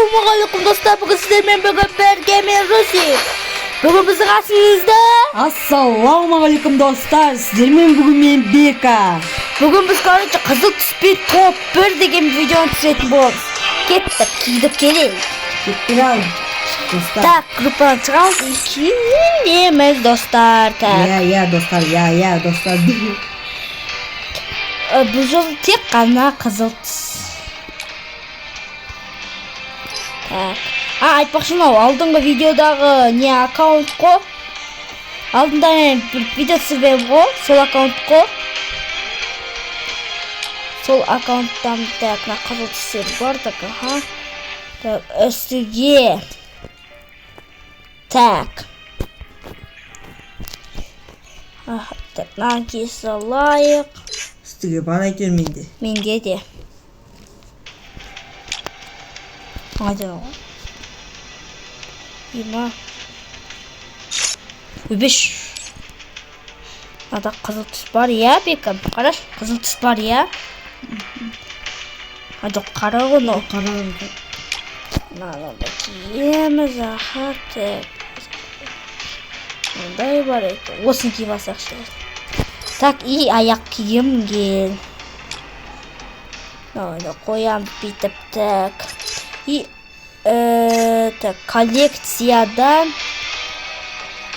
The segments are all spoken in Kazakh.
Ассалаумағалейкум достар, бүгін сіздермен бірге мен Руси. Бүгін біздің қасымызда Ассалаумағалейкум достар, сіздермен бүгін мен Бека. Бүгін біз короче қызыл түспен топ 1 деген видеоны түсіретін боламыз. Кеттік, киіп келейік. Кеттік ал достар. Так, группадан шығамыз, киеміз достар. Я достар. Бұл жол тек қана қызыл түс. Так. Айтпақшы мынау алдыңғы видеодағы не аккаунт қой. Алдында мен бір видео түсіргенмін ғой, сол аккаунт қой. Сол аккаунттан так, мына қызыл түстер бар, так, аха. Так, үстіге. Так. Так, мынаны кие салайық. Үстіге бар әйтеуір менде. Менде де. Hadi o. Yirmi. Beş. Ada kızıl tüs var ya Bekam. Karış kızıl tüs var ya. Hadi kara onu. Nana bakayım zaten. Onday var et. Olsun ki basak şey. Tak iyi ayak giyim gel. Öyle koyam bitip tak. Так, коллекциядан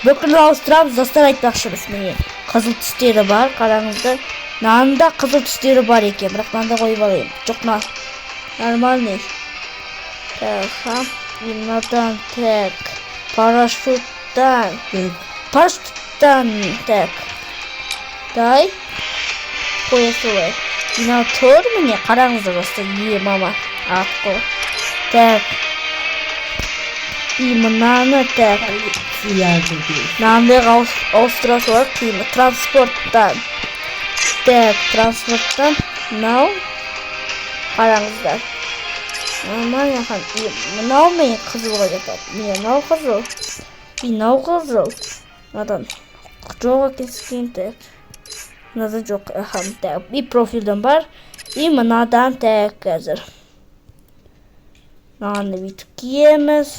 бүкіл ауыстырамыз достар, айтпақшымыз. Міне қызыл түстері бар, қараңыздар. Нанында қызыл түстері бар екен, бірақ мынанда қойып алайын. Жоқ, нормальный. Так, мынадан так, парашюттан, так. Дай қоя солай. Мына тұр міне, қараңыздар достар. Мама атқы. Так. И мынаны так. Мынандай ауыстыра солар киімі. Транспорттан. Так, транспорттан. Мынау. Қараңыздар. Нормально хан. Мынау мен қызылға жатады. Мынау қызыл. Мынау қызыл. Мынадан жоқ екенскен так. Мынадан жоқ. Так. И профилдан бар. И мынадан так қазір. Мынаны бүйтіп киеміз.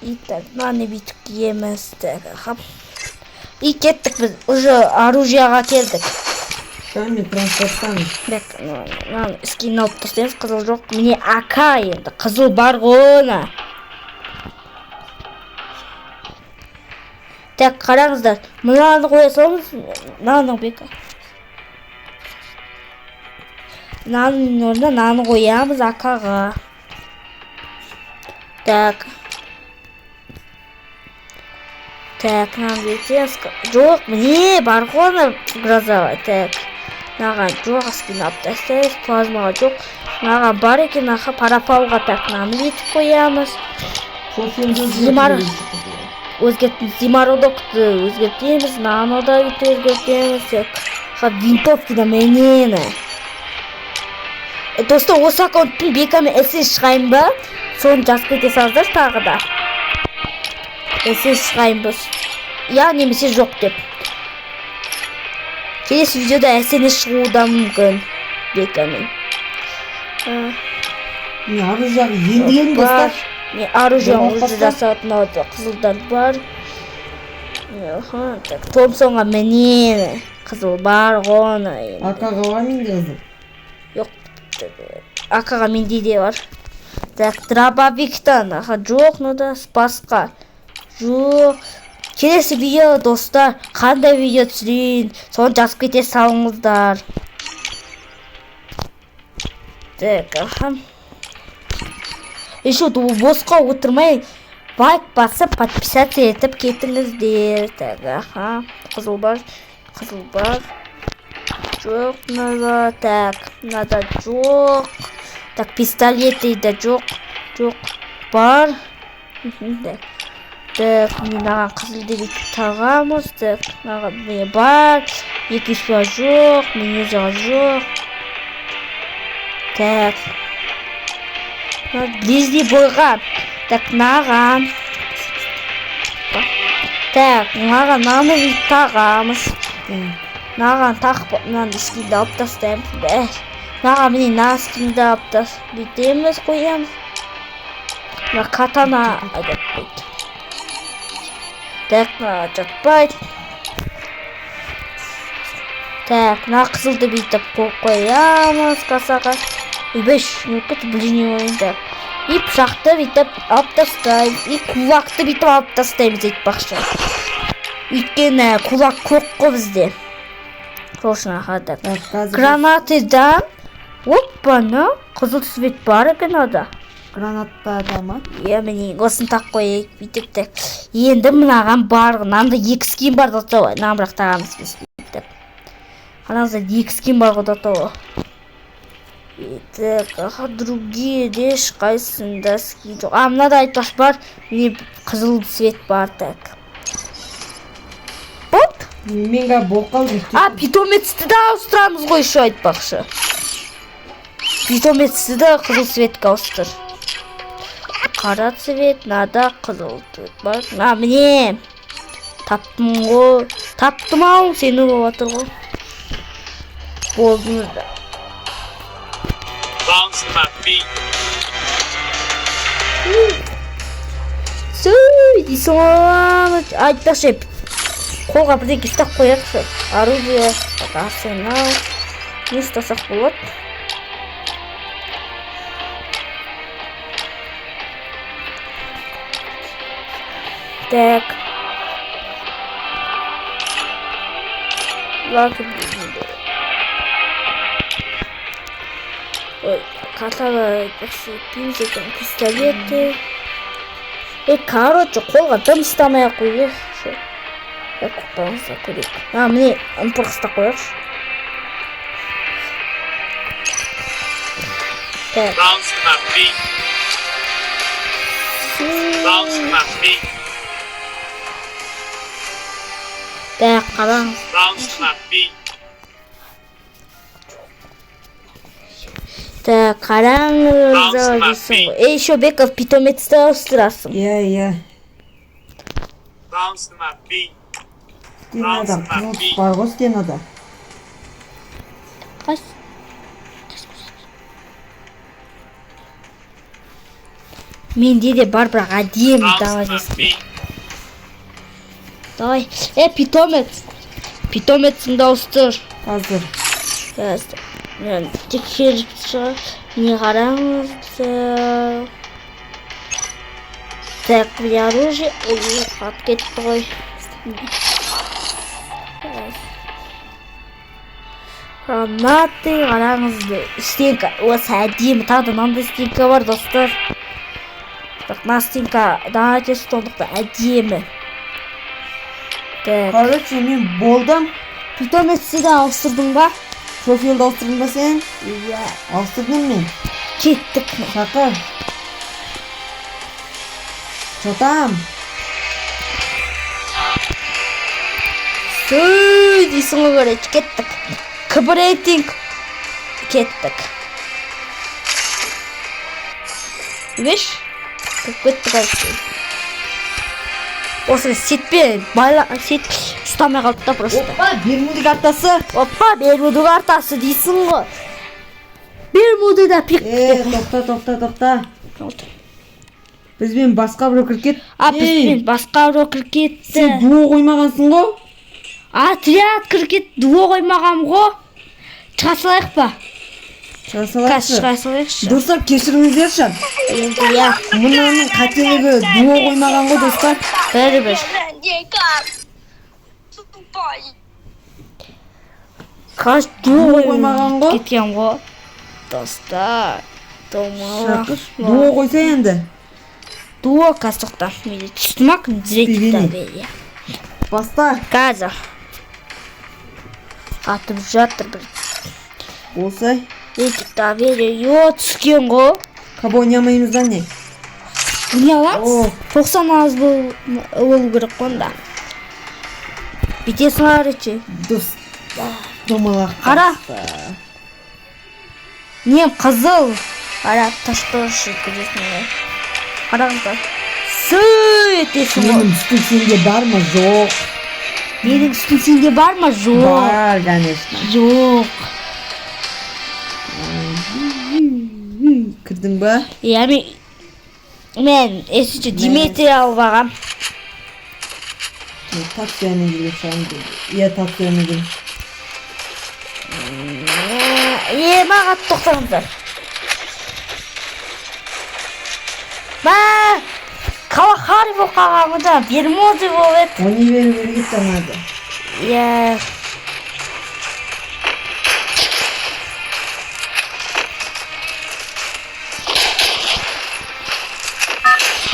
И так, мынаны бүйтіп киеміз. Так, и кеттік біз. Уже оружияға келдік. Мен транспорттан. Так, мынаны скин алып тастаймыз. Қызыл жоқ. Міне АК енді. Қызыл бар ғона. Так, қараңыздар. Мынаны қоя саламыз. Мынаны Бека. Мынаның орнына мынаны қоямыз АК-ға. Так. Так, мынаны бүйтеміз. Жоқ, міне бар ғой грозовой. Так. Мынаған жоқ, скин алып тастаймыз. Плазмаға жоқ. Мынаған бар екен, мынаға парапалға так. Мынаны бүйтіп қоямыз. Зимародокты өзгертеміз. Мынаны да бүйтіп өзгертеміз. Винтовки да менені. Достар, осы аккаунттың Бекамен эссе шығайын ба? Соны жазып кете салыңыздар тағы да. Эссе шығайын ба? Я немесе жоқ деп. Келесі видеода эссені шығуы да мүмкін Бекамен. Оружияға ендіген достар. Оружияға уже жасатын қызылдар бар. Томпсонға менен қызыл бар ғона. АК-ға бар менде қызыл. Жоқ. АК-ға менде де бар. Так, дробовиктан. Жоқ, да спасқа. Жоқ. Келесі видео достар, қандай видео түсірейін, соны жазып кете салыңыздар. Так, Еще босқа отырмай, лайк басып, подписаться етіп кетіңіздер. Так, қызыл бар. Жоқ, надо, так, надо жоқ. Так, пистолет дейді жоқ, бар. Так, мынаған қызылды бүйтіп тағамыз. Так, мынаған не бар. Екіншіға жоқ, менезіға жоқ. Так, близний бойға. Так, мынаған. Так, мынаған наны бүйтіп тағамыз. Мынаған тақып, мынаны скинді алып тастаймыз. Мына міне носкимді алып бүйтеміз қоямыз. Мына катана айдап қойды. Так, мына жатпайды. Так, мына қызылды бүйтіп қоямыз касаға. Беш, блин, так. И пышақты бүйтіп алып тастаймыз. И кулакты бүйтіп алып тастаймыз айтпақшы. Өйткені кулак көп қой бізде. Рошна хадап. Гранатадан оппана қызыл свет бар екен ада. Гранатада ма? Иә, міне осын тақ қойайық бүйтіп так. Енді мынаған бар, мынанда 2 скин бар датауы. Намырақ тағамыз біз бүйтіп. Анаңызда 2 скин бар ғой датауы. Так, другие де ешқайсында скин жоқ. Мынада айтпаш бар, міне қызыл свет бар так. Оп! Менге боқалды. Питомецті де ауыстырамыз ғой еще айтпақшы. Питомецті де қызыл светке ауыстыр. Қара цвет, нада қызыл цвет бар. Міне! Таптым ғой. Таптым ау, сені болып атыр ғой. Болдыңыз да. Сөй, дейсің оламыз. Айтпақшы, қолға бірден кестақ қояқшы. Оружие, арсенал. Не ұстасақ болады? Так. Ладно. Ой, катаға пинзекен пистолеты. Короче, қолға дым ұстамай қойып. Құттаңызда көрейік. Міне ымпырқыста қойықшы. Так. Так, қараңыз. Так, қараңыз дейсің ғой. Еще Беков питомецті ауыстырасың. Иә. Стенада, қызыл бар ғой стенада. Қайсы? Менде де бар, бірақ әдемі дава десін. Давай, питомец. Питомеціңді ауыстыр. Қазір. Тексеріп шығар. Не қараңыз. Так, оружие. Ой, қат кетті ғой. Гранаты, қараңызды. Стенка. Осы әдемі. Тағы мынандай стенка бар, достар. Так, мына стенка дана кесі тондықты әдемі. Так. Короче, мен болдым. Питомецті де ауыстырдың ба? Профилді ауыстырдың ба сен? Иә. Ауыстырдым мен. Кеттік. Шақыр. Шотам. Сөй дейсің ғой көрейді. Кеттік. Кібірейтінг. Кеттік. Веш? Кеттік әлсіз. Осы сетпе, сет ұстамай қалды да просто. Опа, Бермуды картасы. Опа, Бермуды картасы дейсің ғой. Бермуды да пик. Тоқта. Бізбен басқа біреу кіріп кетті. Бізбен басқа біреу кіріп кетті. Сен дуо қоймағансың ғой? Отряд кіріп кетті, дуо қоймағам ғой. Шыға салайық па? Шыға салайықшы. Достар, кешіріңіздерші. Енді я. Мұнаның қателігі дуо қоймаған ғой, достар. Бәрібір. Қаш дуо қоймаған ғой? Кеткен ғой. Достар. Дуо қойса енді. Дуо қасықтан. Мені түстімак зретікті бәрі. Баста. Қазір. Атып жатыр бір. Болсай. Зретікті бәрі. Йо, түскен ғой. Кабо ойнамаймыздан не? Не аламыз? 90 аз болу керек қонда. Бітесің арычы. Домалақ. Қара. Нем қызыл. Қара таштыршы көресің. Қараңыздар. Сөй етесің ғой. Менің үстін сенде бар ма? Жоқ. Менің үстін сенде бар ма? Жоқ. Бар, конечно. Жоқ. бирдиң ба? Мен эсичи Дмитрий албагам. Татьяна gibi sandı. Ya Tatьяна gibi. Мага токтоңуздар. Калахари болуп калганда Бермуди болот. Onu ver git hadi. Я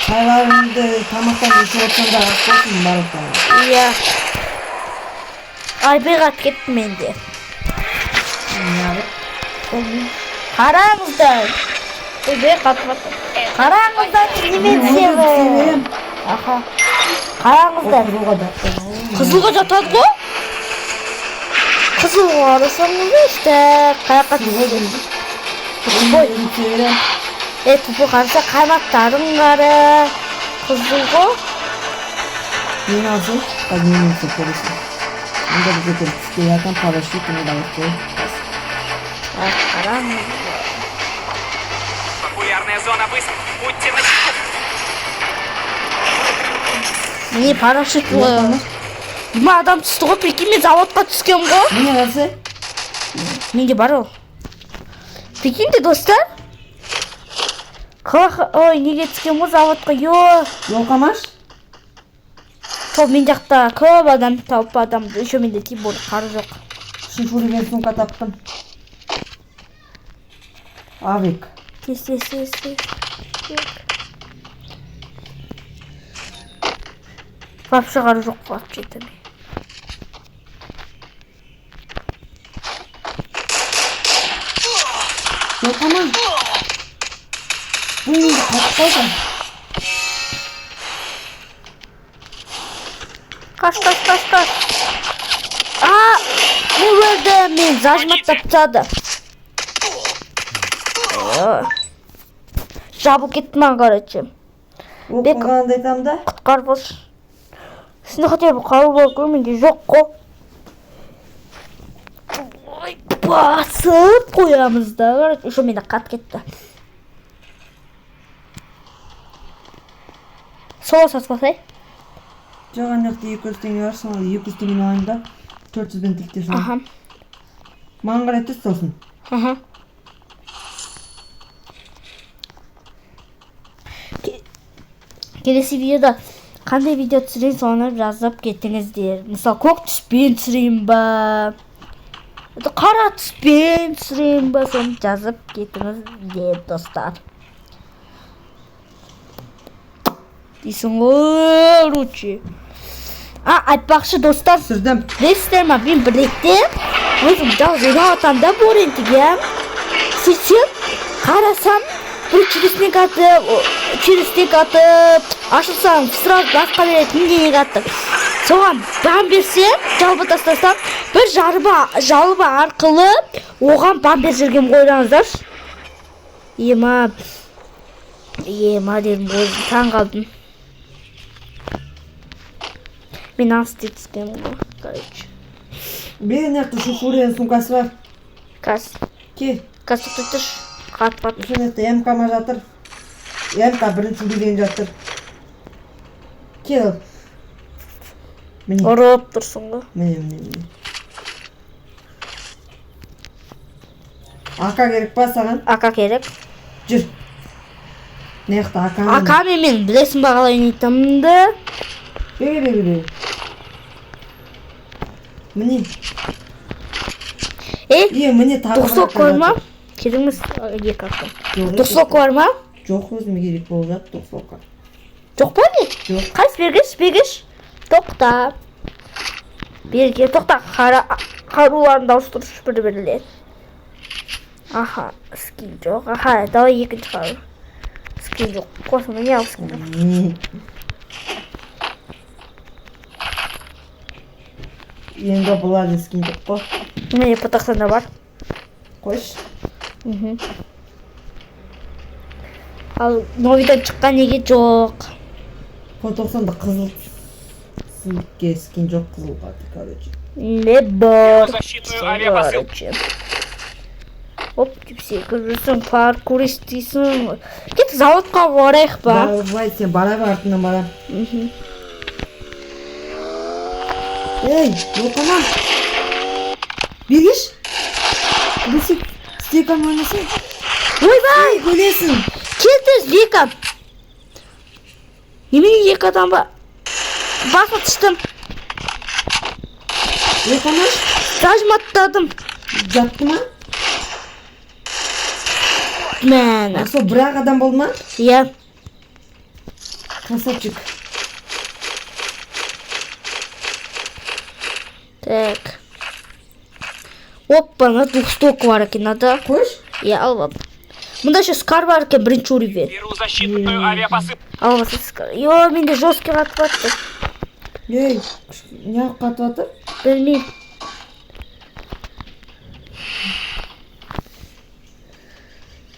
Çaylarında tamaktan içi olsan da haklısın barıktan. Я Айбек ат кеттим менде. Караңыздар. Айбек атып. Караңыздар неме Аха. Караңыздар. Кызылга жатат го? Кызылга арасаңыз işte. Каяка Ой. Тупу карса канаттарың кары. Кызылга. Yeni alsın. Bak yeni alsın polisi. Bunda bir götür. Yakan paraşüt bunu da yapıyor. Караңыздар. Популярная зона высадки. Будьте начеку. Міне парашют Ма адам түсті ғой, прикинь, мен заводқа түскен ғой. Bu ne nasıl? Менде бар ол. Прикиньте, достар. Ой, неге түскен ғой заводқа, Yol kamaş. Сол мен жақта көп адам тауып адамды, еще менде тибор қары жоқ. Şifuri ben sumka taptım. Avik. Тез. Вообще қары жоқ вообще-то. Yol kamaş. Bu ne? Kaçtaydın? Kaç. Bu жерде мен зажмақтап тастады. Жабылып кетті маған, короче. Bu kulağında tam da. Құтқар болшы. Сізде хотя бы қару бар ғой, менде жоқ қой. Басып қоямыз да, короче. Еще менде қат кетті. Сола саспасай. Жоқ анақта 200 теңге бар, sana 200 теңгені алайын да 400 бен тіктер салайын. Аха. Маған қарай түс сосын. Аха. Келесі видеода қандай видео түсірейін соны жазып кетіңіздер. Мысалы, көк түспен түсірейін ба, қара түспен түсірейін ба, соны жазып кетіңіздер, достар. Дейсің ғой, ручи. Айтпақшы, достар, Түсірдім. білесіздер ма, мен білекте өзім жалғыз отанда борентігем. Сөйтсем, қарасам, бір чересник атып, ашылсам, сразу басқа беретін денег атып. Соған бам берсем, жалба тастасам, бір жалба арқылы оған бам бер жүргем қойдаңыздар. Ема дедім, өзім таң қалдым. Мен аңсты түскем ғой, короче. Bir nekte şu furyanın suмкасы var. Каз тұтыш, қатпат. Şu nekte MK'ma жатыр. MK бірінші билен жатыр. Кел. Міне. Ұрып тұрсың ғой. Міне. Ака керек па саған? Ака керек. Жүр. Некті акамен. Акамен мен білесің бағалай нейтімді. Бері. Міне. Міне тағы. Дұрсок бар ма? Керіңіз екі ака. Дұрсок бар ма? Жоқ, өзіме керек болып жатыр дұрсокқа. Жоқ па не? Жоқ. Қайсы бергіш. Тоқта. Берге, тоқта. Қаруларын дауыстырыш бір-бірлер. Аха, скин жоқ. Аха, давай екінші қару. Скин жоқ. Қосымда не ал скин жоқ. Енді бұлады скин жоқ қой. Мене потақсанда бар. Қойш. Ал новидан шыққан неге жоқ. Потоқсанда қызыл сілке скин жоқ қызыл қаты, короче. Не бар. Защитную авиабазу. Оп деп секіріп жүрсің, паркурист дейсің. Кет заводқа барайық ба? Давай, сен бара бер, артынан барам. Ей, Йокама! Бергеш! Бөлсек, стекам ойнасың. Ойбай! Өлесің! Кеттіз, Вика! Немене екі адам ба? Басып түштім. Йокама! Зажматтадым. Жатты ма? Мәні. Сол бір-ақ адам болды ма? Иә. Красавчик. Так. Оппа, двухсток бар екен, надо. Қойш? Иә, алып. Мұнда еще скар бар екен, бірінші уровень. Беру защитную авиапосып. Алып, скар. Йо, менде жесткий қатып атты. Ей, неғып қатып атыр? Білмеймін.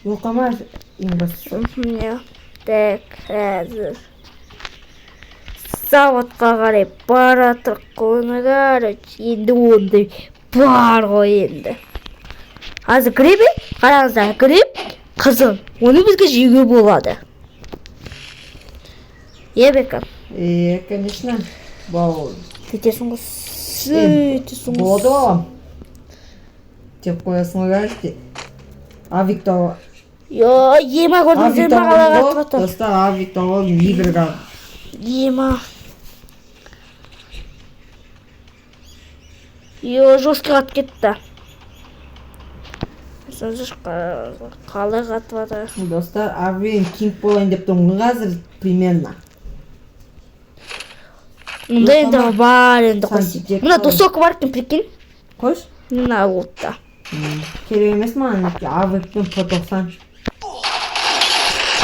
Йокама ең бастысы. Иә. Так, әзір. Заводқа қарай баратыр қойыңдар. Енді ондай бар ғой енді. Азыр гриб, қараңыздар, гриб қызыл. Оны бізге жеуге болады. Ебека. Конечно. Бау. Сөйтесің ғой. Сөйтесің ғой. Болды балам. Тек қоясың ғой. Авикто. Йо, ема көрдіңіздер ма қалай қатып атыр. Достар, авикто ол небір қал. Ема. Йо, жесткий қатып кетті. Қалай қатып атыр. Достар, авиен кинг болайын деп тұрмын қазір примерно. Мұнда енді бар енді қойсын. Сантитек Мұнда қой. досок бар екен, прикинь. Қойш? Мына отта. Керек емес маған, авикпен P90.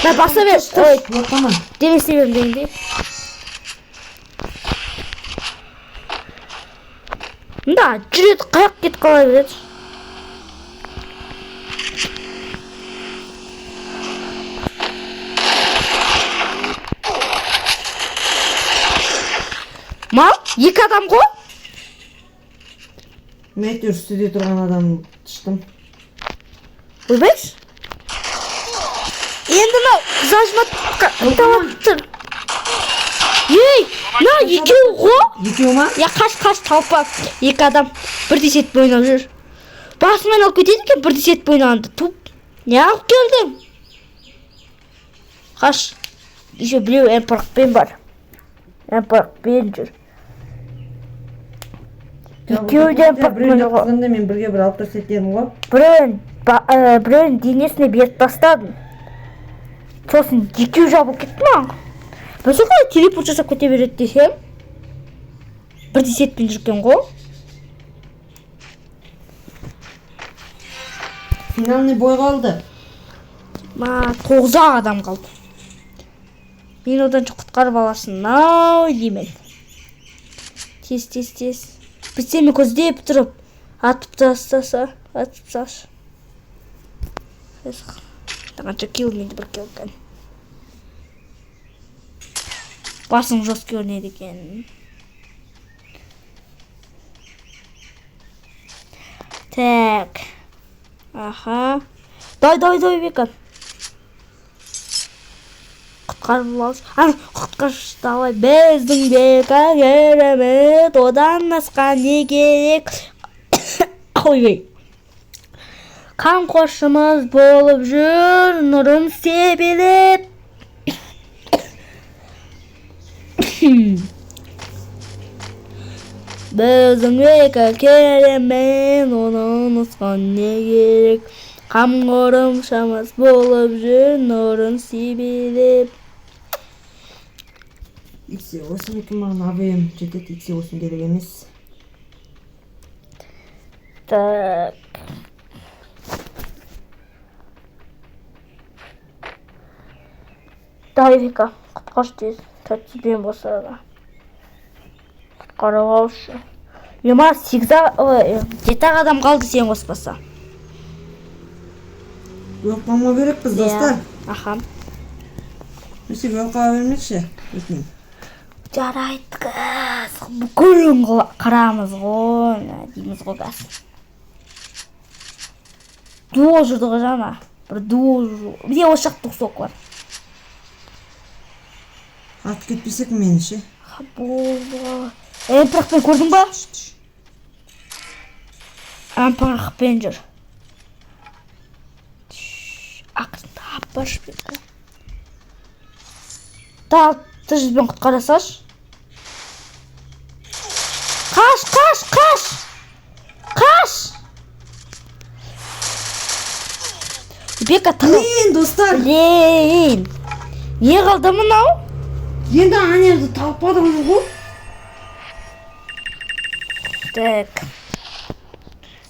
Мен баса бер. Ой, Йокама. денесе берім дегенде. Мұнда жүреді, қаяқ кетіп қала береді. Мал, екі адам ғой? Мен әйтеуір үстіде тұрған адам түштім. Ойбайш? Енді мынау зажматқа талаптыр. Ей, мына екеу ғой? Екеу ма? Я қаш талпа. Екі адам бірдей сет ойнап жүр. Басымен алып кетеді екен бірдей сет ойнағанды. Туп. Не алып келдің? Қаш. Еще біреу әмпырықпен бар. Әмпырықпен жүр. Екеуі де әмпырықпен жүр ғой. Мен бірге бір алып көрсетемін ғой. Біреуін денесіне беріп тастадым. Сосын екеу жабылып кетті ма? Бәсе қалай телепорт жасап кете береді десем? Бірдей сетпен жүрген ғой. Финалный бой қалды. 9 адам қалды. Мен одан құтқарып аласың, ау деймін. Тез. Біз сені көздеп тұрып, атып тастаса, атып тасташы. Қанша килл, менде бір килл екен. Басың жос көрінеді екен. Так. Аха. Дай, Вика. Құтқарып алшы. Құтқаршы давай. Біздің Вика керемет. Одан асқан не керек? Ой. Қамқоршымыз болып жүр, нұрын себелеп. Біздің Вика керемет, оның асқан не керек? Қамқоршымыз болып жүр, нұрын себелеп. X80 екен маған AVM жетеді, X80 керек емес. Так. Дай, Вика, құтқаршы тез. Тәттібен болса да. Құтқарып алшы. Ема 7 адам қалды сен қоспаса. Өкпама берекпіз, достар. Аха. Өсек өкпама бермекші. Жарайды қыз. Бүкілін қарамыз ғой. Дейміз ғой қыз. дуо жүрді ғой жаңа. Бір дуо жүрді. Міне осы жақта соқ бар. Атып кетпесек мені ше. Эмпірақпен көрдің ба? Эмпірақпен жүр. Ақырындап бар шпекті. Жүзбен құтқарасаш. Қаш! Бека Блин, достар. Блин. Не қалды мынау? Енді анемді талпадым ғой. Так.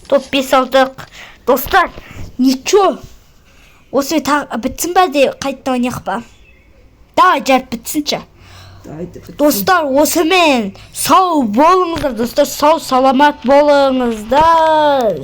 Топ 5 алдық. Достар, ничего. Осы бітсін бә де қайтта ойнақ ба? Да, жарып бітсінші. Достар, осымен сау болыңыздар. Достар, сау саламат болыңыздар.